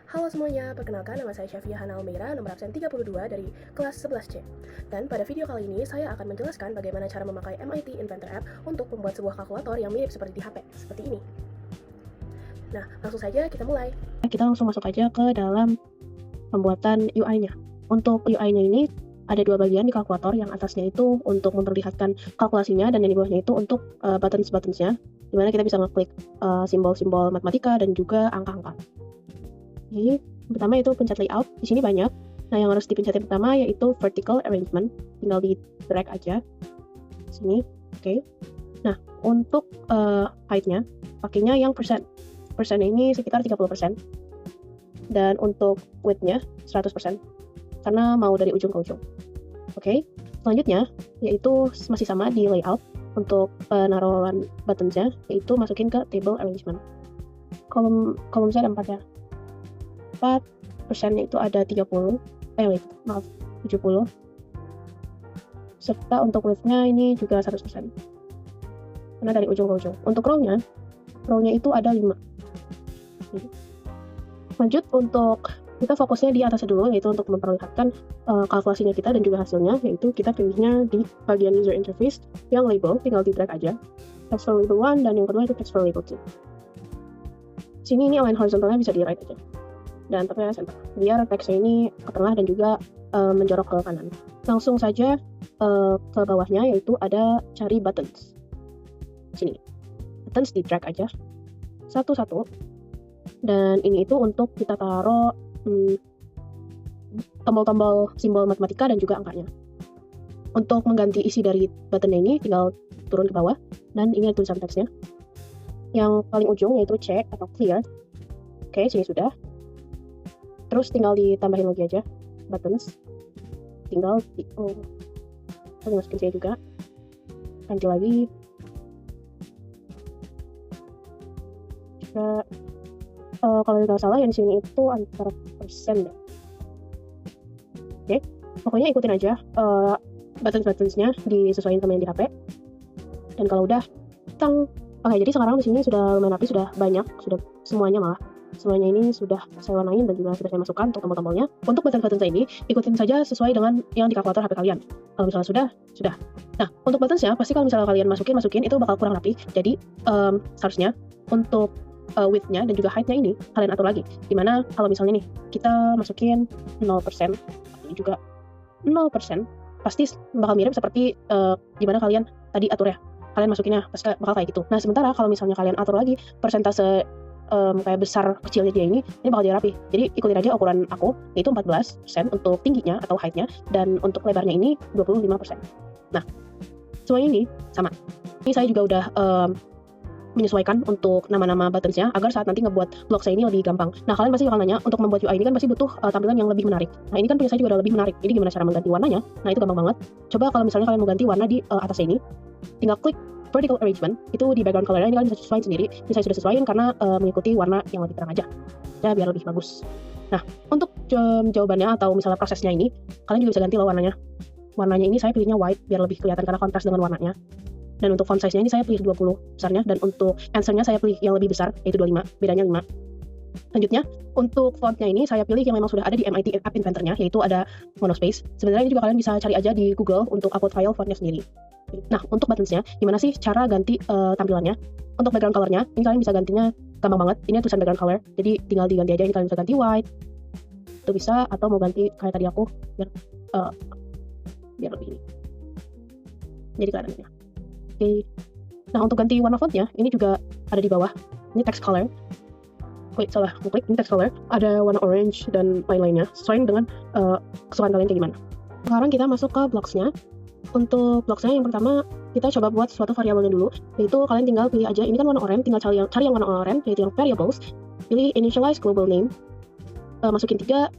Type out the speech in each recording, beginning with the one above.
Halo semuanya, perkenalkan nama saya Syafia Hana Almeira, nomor absen 32 dari kelas 11C. Dan pada video kali ini, saya akan menjelaskan bagaimana cara memakai MIT Inventor App untuk membuat sebuah kalkulator yang mirip seperti di HP, seperti ini. Nah, langsung saja kita mulai. Kita langsung masuk aja ke dalam pembuatan UI-nya. Untuk UI-nya ini ada dua bagian di kalkulator, yang atasnya itu untuk memperlihatkan kalkulasinya dan yang di bawahnya itu untuk buttons-buttonsnya, dimana kita bisa ngeklik simbol-simbol matematika dan juga angka-angka. Jadi, pertama itu pencet layout. Di sini banyak. Nah, yang harus dipencet yang pertama yaitu vertical arrangement. Tinggal di drag aja. Sini, oke. Nah, untuk height-nya, pakainya yang persen. Persen ini sekitar 30%. Dan untuk width-nya 100%. Karena mau dari ujung ke ujung. Oke. Selanjutnya, yaitu masih sama di layout. Untuk penaruhan buttons-nya, yaitu masukin ke table arrangement. Kolom saya ada 4 ya. 4% itu ada 70, 70. Serta untuk width-nya ini juga 100%. Karena dari ujung ke ujung. Untuk row-nya itu ada 5. Lanjut, untuk kita fokusnya di atasnya dulu, yaitu untuk memperlihatkan kalkulasinya kita dan juga hasilnya, yaitu kita pilihnya di bagian user interface yang label, tinggal di drag aja. Text for label 1 dan yang kedua itu text for label 2. Sini ini align horizontalnya bisa di right aja. Dan tepatnya center, biar teksnya ini ke tengah dan juga menjorok ke kanan. Langsung saja ke bawahnya, yaitu ada cari buttons. Sini, buttons di drag aja satu-satu. Dan ini itu untuk kita taruh tombol-tombol simbol matematika dan juga angkanya. Untuk mengganti isi dari buttonnya ini, tinggal turun ke bawah, dan ini ada tulisan teksnya. Yang paling ujung yaitu check atau clear. Oke, sini sudah. Terus tinggal ditambahin lagi aja buttons. Tinggal masukin saya juga. Ganti lagi. Juga kalau tidak salah yang di sini itu antara persen deh. Oke, pokoknya ikutin aja buttons-buttonsnya disesuaikan sama yang di HP. Dan kalau udah, oke, jadi sekarang di sini sudah lumayan rapi, sudah banyak, sudah semuanya malah. Semuanya ini sudah saya warnain dan juga sudah saya masukkan untuk tombol-tombolnya. Untuk buttons ini, ikutin saja sesuai dengan yang di kalkulator HP kalian. Kalau misalnya sudah. Nah, untuk buttonsnya, pasti kalau misalnya kalian masukin, itu bakal kurang rapi. Jadi, seharusnya untuk width-nya dan juga height-nya ini, kalian atur lagi. Dimana kalau misalnya nih, kita masukin 0%, ini juga 0%, pasti bakal mirip seperti gimana kalian tadi atur ya. Kalian masukinnya, pasti bakal kayak gitu. Nah, sementara kalau misalnya kalian atur lagi persentase kayak besar kecilnya dia ini bakal jadi rapi. Jadi ikutin aja ukuran aku, yaitu 14% untuk tingginya atau height-nya, dan untuk lebarnya ini 25%. Nah, semuanya ini sama. Ini saya juga udah menyesuaikan untuk nama-nama buttons-nya agar saat nanti ngebuat blog saya ini lebih gampang. Nah, kalian pasti bakal nanya, untuk membuat UI ini kan pasti butuh tampilan yang lebih menarik. Nah, ini kan punya saya juga udah lebih menarik. Jadi gimana cara mengganti warnanya? Nah, itu gampang banget. Coba kalau misalnya kalian mau ganti warna di atasnya ini, tinggal klik vertical arrangement, itu di background color-nya ini kalian bisa sesuaiin sendiri. Ini saya sudah sesuaiin karena mengikuti warna yang lebih terang aja. Ya, biar lebih bagus. Nah, untuk jawabannya atau misalnya prosesnya ini, kalian juga bisa ganti loh warnanya. Warnanya ini saya pilihnya white biar lebih kelihatan karena kontras dengan warnanya. Dan untuk font size-nya ini saya pilih 20 besarnya, dan untuk answer-nya saya pilih yang lebih besar, yaitu 25, bedanya 5. Selanjutnya, untuk font-nya ini saya pilih yang memang sudah ada di MIT App Inventor-nya, yaitu ada monospace. Sebenarnya ini juga kalian bisa cari aja di Google untuk upload file font-nya sendiri. Nah, untuk buttons-nya, gimana sih cara ganti tampilannya? Untuk background color-nya, ini kalian bisa gantinya gampang banget. Ini tulisan background color, jadi tinggal diganti aja. Ini kalian bisa ganti white, itu bisa, atau mau ganti kayak tadi aku, biar lebih ini. Jadi keadaannya. Oke. Nah, untuk ganti warna fontnya, ini juga ada di bawah. Ini text color. Salah, klik ini text color. Ada warna orange dan lain-lainnya. Sesuai dengan kesukaan kalian kayak gimana. Sekarang kita masuk ke blocks-nya. Untuk blocks-nya yang pertama, kita coba buat suatu variabelnya dulu. Yaitu kalian tinggal pilih aja, ini kan warna oranye, tinggal cari yang warna oranye, yaitu yang variables. Pilih initialize global name. Masukin 3,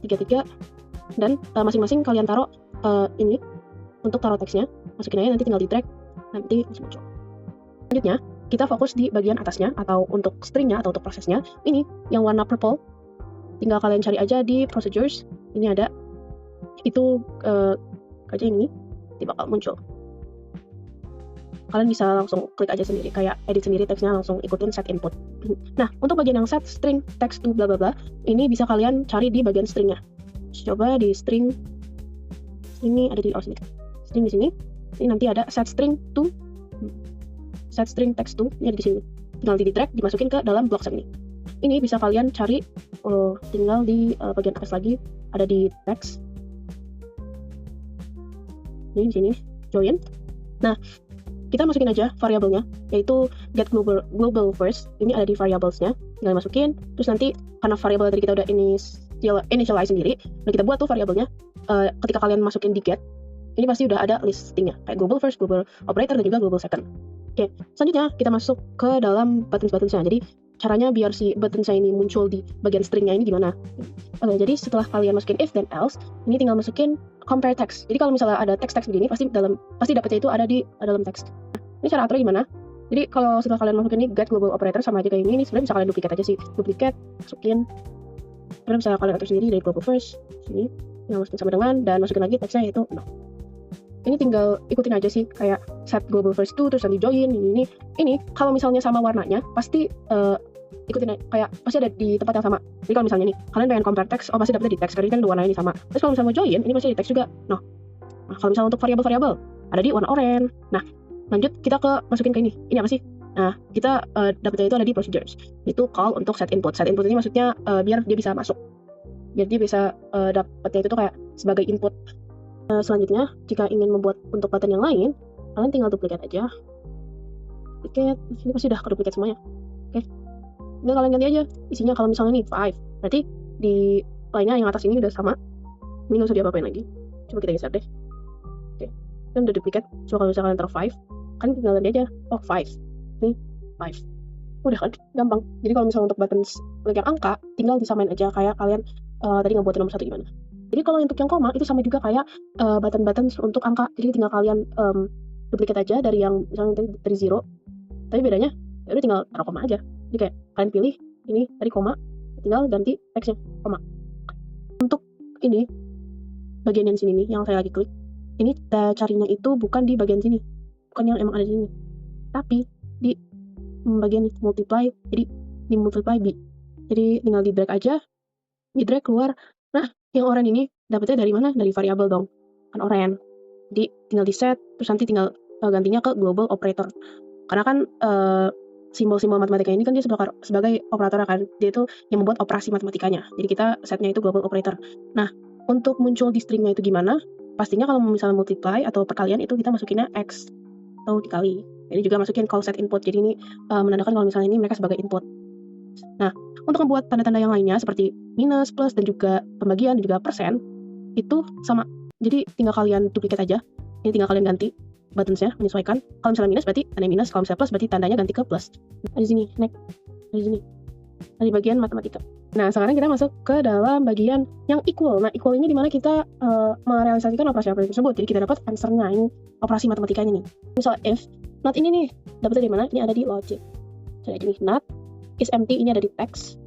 dan masing-masing kalian taruh ini untuk taruh teksnya. Masukin aja, nanti tinggal di drag, nanti langsung muncul. Selanjutnya, kita fokus di bagian atasnya, atau untuk stringnya, atau untuk prosesnya. Ini yang warna purple, tinggal kalian cari aja di procedures. Ini ada, itu aja ini, bakal muncul. kalian bisa langsung klik aja sendiri, kayak edit sendiri teksnya, langsung ikutin set input. Nah, untuk bagian yang set string text to bla bla bla, ini bisa kalian cari di bagian stringnya. Coba di string ini ada di sini. String di sini. Ini nanti ada set string text to, ini ada di sini. Tinggal di drag dimasukin ke dalam blok set ini. Ini bisa kalian cari tinggal di bagian atas lagi, ada di text. Ini di sini join. Nah, kita masukin aja variabelnya, yaitu get global first. Ini ada di variablesnya, tinggal masukin. Terus nanti karena variabel tadi kita udah initialize sendiri, udah kita buat tuh variabelnya. Ketika kalian masukin di get, ini pasti udah ada listingnya, kayak global first, global operator, dan juga global second. Oke, selanjutnya kita masuk ke dalam buttons-buttonsnya. Jadi caranya biar si buttonsnya ini muncul di bagian stringnya ini gimana? Oke, jadi setelah kalian masukin if dan else, ini tinggal masukin compare text. Jadi kalau misalnya ada teks begini, pasti dapetnya itu ada di dalam teks. Ini cara aturnya gimana? Jadi kalau setelah kalian masukin ini get global operator sama aja kayak ini sebenarnya bisa kalian duplicate aja sih. Duplicate, masukin. Kemudian bisa kalian atur sendiri dari global first, sini, yang masukin sama dengan, dan masukin lagi teksnya yaitu no. Ini tinggal ikutin aja sih, kayak set global first to, terus nanti join, ini kalau misalnya sama warnanya, pasti ikutin aja, kayak pasti ada di tempat yang sama. Jadi kalau misalnya nih, kalian pengen compare text, pasti dapetnya di text, karena kan dua warna ini sama. Terus kalau misalnya mau join, ini pasti di text juga, no. Nah, kalau misalnya untuk variabel, ada di warna oranye. Nah, lanjut kita ke masukin ke ini apa sih? Nah, kita dapetnya itu ada di procedures, itu call untuk set input. Set input ini maksudnya biar dia bisa masuk, biar dia bisa dapetnya itu tuh kayak sebagai input. Selanjutnya, jika ingin membuat untuk button yang lain, kalian tinggal duplicate aja. Duplicate, ini pasti udah keduplicate semuanya. Oke, tinggal kalian ganti aja isinya. Kalau misalnya nih 5, berarti di lainnya yang atas ini udah sama. Ini nggak usah diapa-apain lagi. Coba kita geser deh. Oke, kan udah duplicate. Coba kalau misalnya kalian taruh 5, kan tinggal ganti aja. Oh, 5. Nih, 5. Udah kan, gampang. Jadi kalau misalnya untuk button yang angka, tinggal disamain aja kayak kalian tadi ngebuatin nomor 1 gimana. Jadi kalau untuk yang koma itu sama juga kayak button-button untuk angka. Jadi tinggal kalian duplicate aja dari yang misalnya dari 0. Tapi bedanya ya udah tinggal taruh koma aja. Jadi kayak kalian pilih ini tadi koma, tinggal ganti teksnya koma. Untuk ini bagian yang sini nih yang saya lagi klik, ini kita carinya itu bukan di bagian sini, bukan yang emang ada di sini, tapi di bagian multiply. Jadi di multiply B. Jadi tinggal di drag aja, di drag keluar. Nah, yang oranye ini dapetnya dari mana? Dari variabel dong, kan oranye. Jadi tinggal di set, terus nanti tinggal gantinya ke global operator. Karena kan simbol-simbol matematika ini kan dia sebagai operator kan, dia itu yang membuat operasi matematikanya. Jadi kita setnya itu global operator. Nah, untuk muncul di stringnya itu gimana? Pastinya kalau misalnya multiply atau perkalian itu kita masukinnya X atau dikali. Jadi juga masukin call set input. Jadi ini menandakan kalau misalnya ini mereka sebagai input. Nah, untuk membuat tanda-tanda yang lainnya seperti minus, plus, dan juga pembagian, dan juga persen, itu sama. Jadi tinggal kalian duplicate aja. Ini tinggal kalian ganti buttonsnya, menyesuaikan. Kalau misalnya minus berarti tanda minus, kalau misalnya plus berarti tandanya ganti ke plus. Ada di sini, next. Ada di sini. Ada di bagian matematika. Nah, sekarang kita masuk ke dalam bagian yang equal. Nah, equal ini dimana kita merealisasikan operasi-operasi tersebut. Jadi kita dapat answer-nya, ini operasi matematikanya nih. Misal if, not ini nih, dapetnya di mana? Ini ada di logic. Jadi aja nih, not is empty, ini ada di text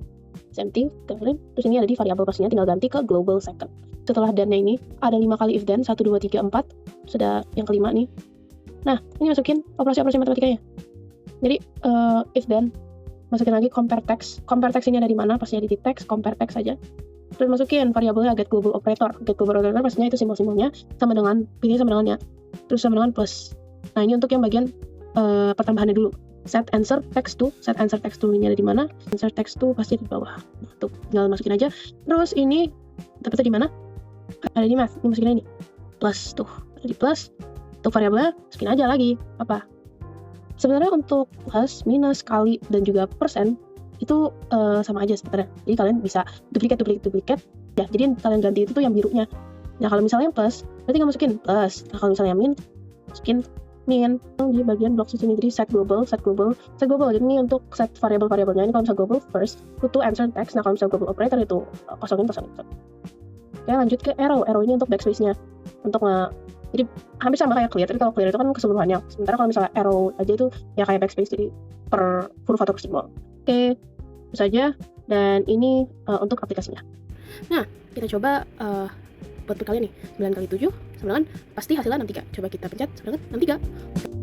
is empty, terus ini ada di variabel pastinya, tinggal ganti ke global second. Setelah dan-nya ini ada 5 kali if then, 1, 2, 3, 4, sudah yang kelima nih. Nah, ini masukin operasi-operasi matematikanya. Jadi if then, masukin lagi compare text ini ada di mana? Pastinya di text, compare text aja. Terus masukin variabelnya get global operator pastinya itu simbol-simbolnya sama dengan pilih sama dengannya, terus sama dengan plus. Nah, ini untuk yang bagian pertambahannya dulu. Set answer text to ini ada di mana? Answer text to pasti di bawah. Nah, tuh tinggal masukin aja. Terus ini dapetnya di mana? Ada di math. Ini masukin ini. Plus tuh, ada di plus. Untuk variabelnya masukin aja lagi. Apa? Sebenarnya untuk plus, minus, kali dan juga persen itu sama aja sebenarnya. Jadi kalian bisa duplicate. Ya, jadi yang kalian ganti itu tuh yang birunya. Nah, kalau misalnya yang plus, berarti nggak masukin plus. Nah, kalau misalnya min, masukin min di bagian blok sini. Jadi set global. Jadi ini untuk set variabelnya. Ini kalau misalnya global first itu answer text. Nah, kalau misalnya global operator itu kosongin. Oke, lanjut ke arrow ini untuk backspace-nya. Untuk jadi hampir sama kayak clear. Tapi kalau clear itu kan keseluruhannya. Sementara kalau misalnya arrow aja itu ya kayak backspace, jadi per huruf atau per simbol. Oke, itu saja. Dan ini untuk aplikasinya. Nah, kita coba buat kalian nih 9 kali 7 sama dengan pasti hasilnya 63. Coba kita pencet sama dengan 63.